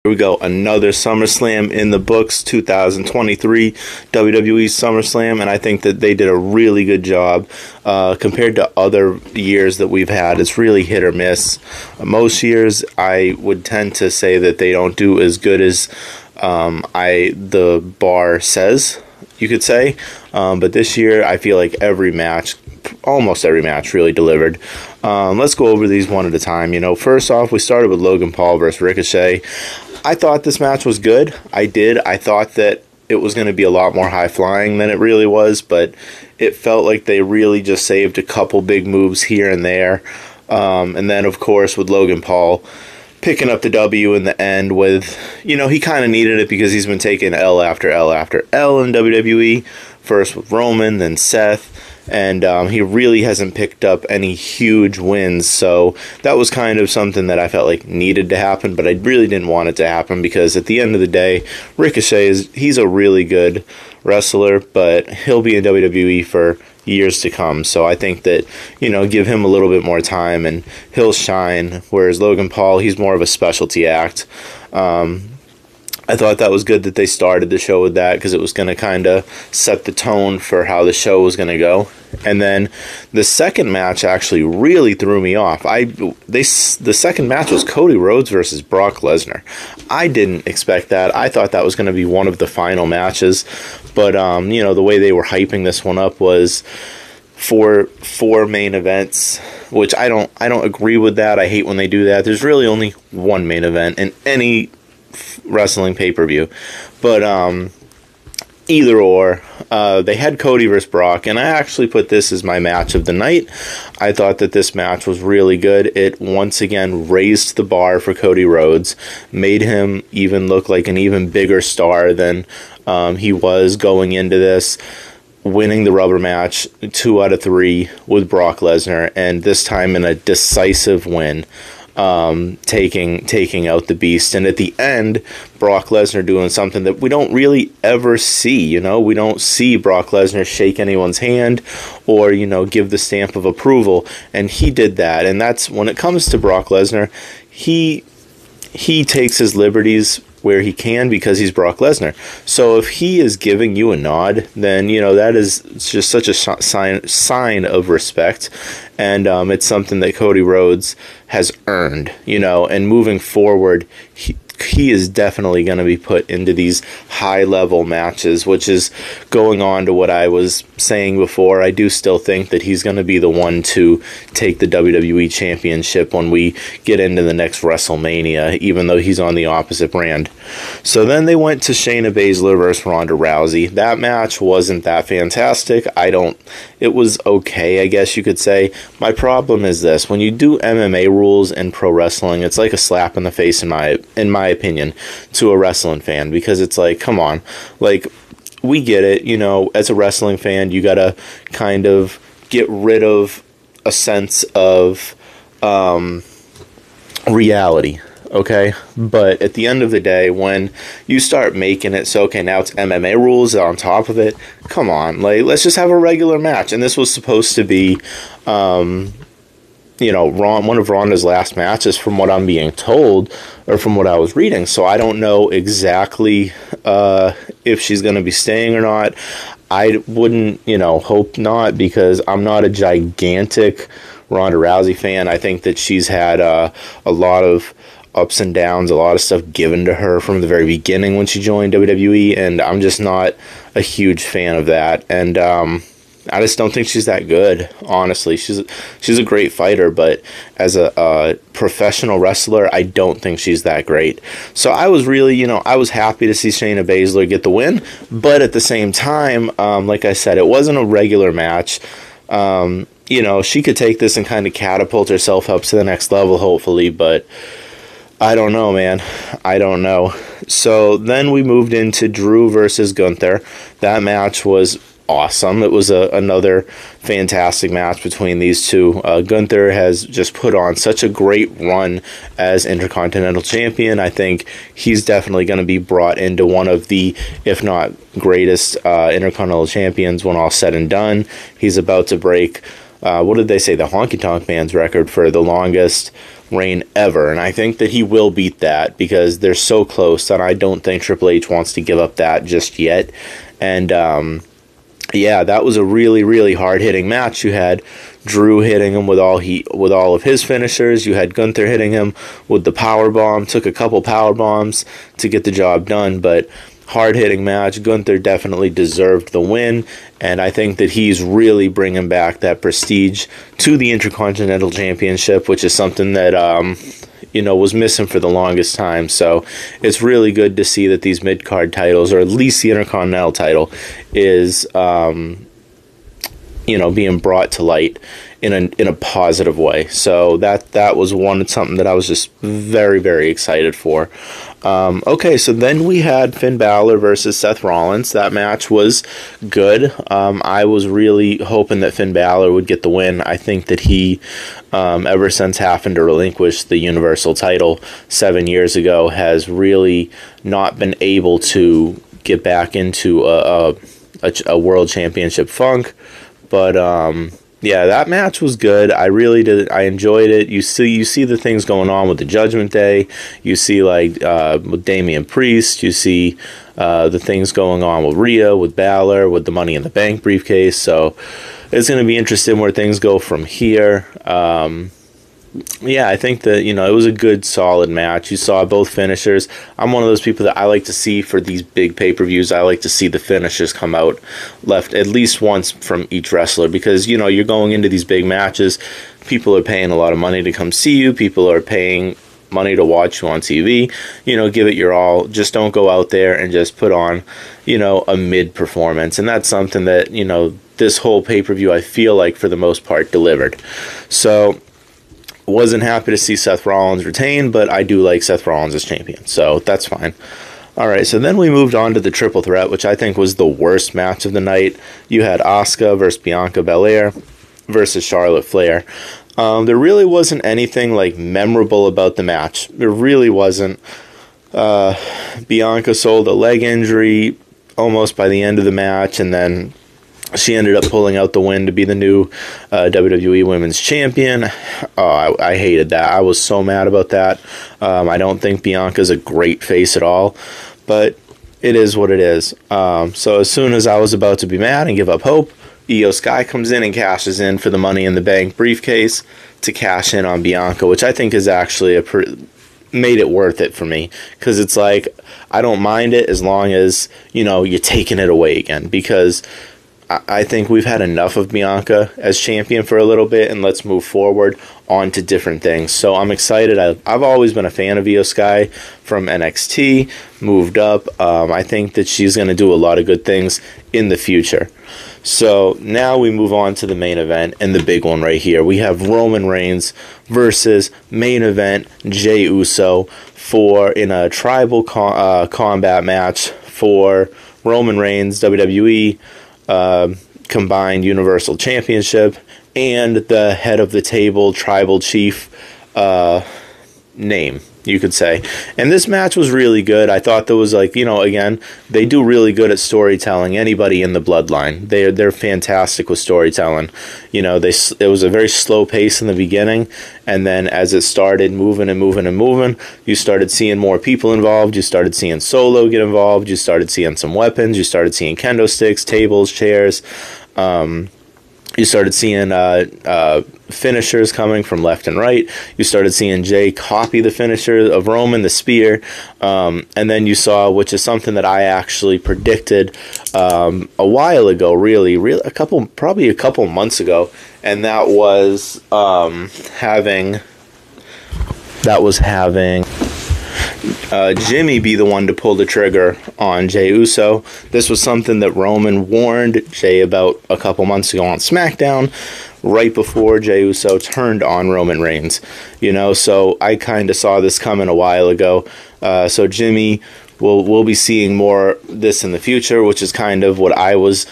Here we go, another SummerSlam in the books, 2023 WWE SummerSlam, and I think that they did a really good job compared to other years that we've had. It's really hit or miss. Most years, I would tend to say that they don't do as good as the bar says, you could say, but this year I feel like almost every match really delivered. Let's go over these one at a time. First off, we started with Logan Paul versus Ricochet. I thought this match was good. I thought that it was going to be a lot more high-flying than it really was, but it felt like they really just saved a couple big moves here and there. And then, of course, with Logan Paul picking up the W in the end with, he kind of needed it because he's been taking L after L after L in WWE. First with Roman, then Seth. And he really hasn't picked up any huge wins, so that was kind of something that I felt like needed to happen, but I really didn't want it to happen because at the end of the day, Ricochet he's a really good wrestler, but he'll be in WWE for years to come, so I think that, give him a little bit more time and he'll shine, whereas Logan Paul, he's more of a specialty act. I thought that was good that they started the show with that because it was going to kind of set the tone for how the show was going to go. And then the second match actually really threw me off. The second match was Cody Rhodes versus Brock Lesnar. I didn't expect that. I thought that was going to be one of the final matches. But, the way they were hyping this one up was four main events, which I don't agree with that. I hate when they do that. There's really only one main event in any wrestling pay-per-view, but either or, they had Cody versus Brock, and I actually put this as my match of the night. I thought that this match was really good. It once again raised the bar for Cody Rhodes, made him even look like an even bigger star than he was going into this, winning the rubber match 2 out of 3 with Brock Lesnar, and this time in a decisive win. Taking out the Beast, and at the end, Brock Lesnar doing something that we don't really ever see. We don't see Brock Lesnar shake anyone's hand or give the stamp of approval, and he did that. And that's when it comes to Brock Lesnar, he takes his liberties where he can because he's Brock Lesnar. So if he is giving you a nod, then that is just such a sign of respect, and it's something that Cody Rhodes has earned. And moving forward, he is definitely going to be put into these high-level matches, which is going on to what I was saying before. I do still think that he's going to be the one to take the WWE Championship when we get into the next WrestleMania, even though he's on the opposite brand. So then they went to Shayna Baszler versus Ronda Rousey. That match wasn't that fantastic. It was okay, I guess you could say. My problem is this: when you do MMA rules in pro wrestling, it's like a slap in the face in my opinion to a wrestling fan, because it's like, come on, like, we get it, as a wrestling fan, you gotta kind of get rid of a sense of reality, okay? But at the end of the day, when you start making it so, okay, now it's MMA rules on top of it, come on, like, let's just have a regular match. And this was supposed to be one of Ronda's last matches, from what I'm being told, or from what I was reading. So I don't know exactly if she's going to be staying or not. I wouldn't, hope not, because I'm not a gigantic Ronda Rousey fan. I think that she's had a lot of ups and downs, a lot of stuff given to her from the very beginning when she joined WWE, and I'm just not a huge fan of that. And I just don't think she's that good, honestly. She's a great fighter, but as a professional wrestler, I don't think she's that great. So I was really, I was happy to see Shayna Baszler get the win, but at the same time, like I said, it wasn't a regular match. She could take this and kind of catapult herself up to the next level, hopefully, but I don't know, man. I don't know. So then we moved into Drew versus Gunther. That match was awesome. It was another fantastic match between these two. Gunther has just put on such a great run as Intercontinental Champion. I think he's definitely going to be brought into one of the, if not greatest, Intercontinental Champions when all said and done. He's about to break, what did they say, the Honky Tonk Man's record for the longest reign ever, and I think that he will beat that because they're so close, and I don't think Triple H wants to give up that just yet. And yeah, that was a really, really hard-hitting match. You had Drew hitting him with all of his finishers. You had Gunther hitting him with the power bomb. Took a couple power bombs to get the job done, but hard-hitting match. Gunther definitely deserved the win, and I think that he's really bringing back that prestige to the Intercontinental Championship, which is something that was missing for the longest time. So it's really good to see that these mid-card titles, or at least the Intercontinental title, is being brought to light in a positive way. So that was something that I was just very, very excited for. Okay, so then we had Finn Balor versus Seth Rollins. That match was good. I was really hoping that Finn Balor would get the win. I think that he, ever since having to relinquish the Universal title 7 years ago, has really not been able to get back into a world championship funk. But yeah, that match was good. I really did. I enjoyed it. You see the things going on with the Judgment Day. You see with Damian Priest. You see the things going on with Rhea, with Balor, with the Money in the Bank briefcase. So it's going to be interesting where things go from here. Yeah, I think that, it was a good, solid match. You saw both finishers. I'm one of those people that I like to see for these big pay-per-views. I like to see the finishers come out left at least once from each wrestler because, you're going into these big matches. People are paying a lot of money to come see you. People are paying money to watch you on TV. Give it your all. Just don't go out there and just put on, a mid-performance. And that's something that, this whole pay-per-view, I feel like, for the most part, delivered. So wasn't happy to see Seth Rollins retain, but I do like Seth Rollins as champion, so that's fine. All right, so then we moved on to the triple threat, which I think was the worst match of the night. You had Asuka versus Bianca Belair versus Charlotte Flair. There really wasn't anything memorable about the match. There really wasn't. Bianca sold a leg injury almost by the end of the match, and then she ended up pulling out the win to be the new WWE Women's Champion. Oh, I hated that. I was so mad about that. I don't think Bianca's a great face at all, but it is what it is. So as soon as I was about to be mad and give up hope, Eosky comes in and cashes in for the Money in the Bank briefcase to cash in on Bianca, which I think is actually made it worth it for me, because it's like, I don't mind it as long as, you're taking it away again, because I think we've had enough of Bianca as champion for a little bit, and let's move forward on to different things. So I'm excited. I've always been a fan of Eosky from NXT, moved up. I think that she's going to do a lot of good things in the future. So now we move on to the main event, and the big one right here. We have Roman Reigns versus main event Jey Uso in a tribal combat match for Roman Reigns WWE combined Universal Championship and the head of the table tribal chief name, you could say. And this match was really good. I thought there was again, they do really good at storytelling. Anybody in the bloodline, they're fantastic with storytelling. It was a very slow pace in the beginning, and then as it started moving and moving and moving, you started seeing more people involved. You started seeing Solo get involved. You started seeing some weapons. You started seeing kendo sticks, tables, chairs. You started seeing finishers coming from left and right. You started seeing Jey copy the finisher of Roman, the spear. And then you saw, which is something that I actually predicted a while ago, really probably a couple months ago, and that was having Jimmy be the one to pull the trigger on Jey Uso. This was something that Roman warned Jey about a couple months ago on SmackDown, right before Jey Uso turned on Roman Reigns. So I kind of saw this coming a while ago. So Jimmy we'll be seeing more this in the future, which is kind of what I was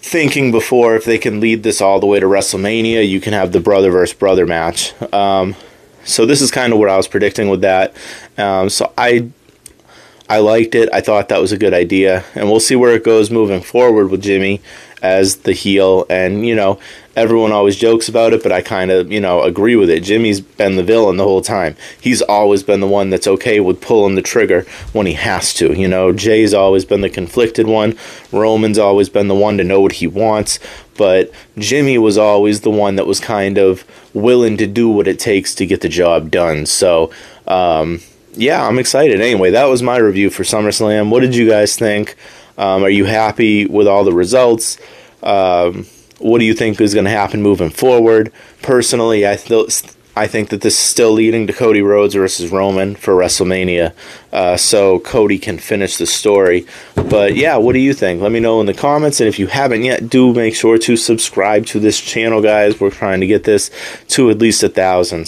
thinking before. If they can lead this all the way to WrestleMania, you can have the brother versus brother match. So this is kind of what I was predicting with that. So I liked it. I thought that was a good idea. And we'll see where it goes moving forward with Jimmy as the heel. And, everyone always jokes about it, but I kind of, agree with it. Jimmy's been the villain the whole time. He's always been the one that's okay with pulling the trigger when he has to. Jay's always been the conflicted one. Roman's always been the one to know what he wants. But Jimmy was always the one that was kind of willing to do what it takes to get the job done. So, yeah, I'm excited. Anyway, that was my review for SummerSlam. What did you guys think? Are you happy with all the results? What do you think is going to happen moving forward? Personally, I think that this is still leading to Cody Rhodes versus Roman for WrestleMania, so Cody can finish the story. But yeah, what do you think? Let me know in the comments, and if you haven't yet, do make sure to subscribe to this channel, guys. We're trying to get this to at least 1,000.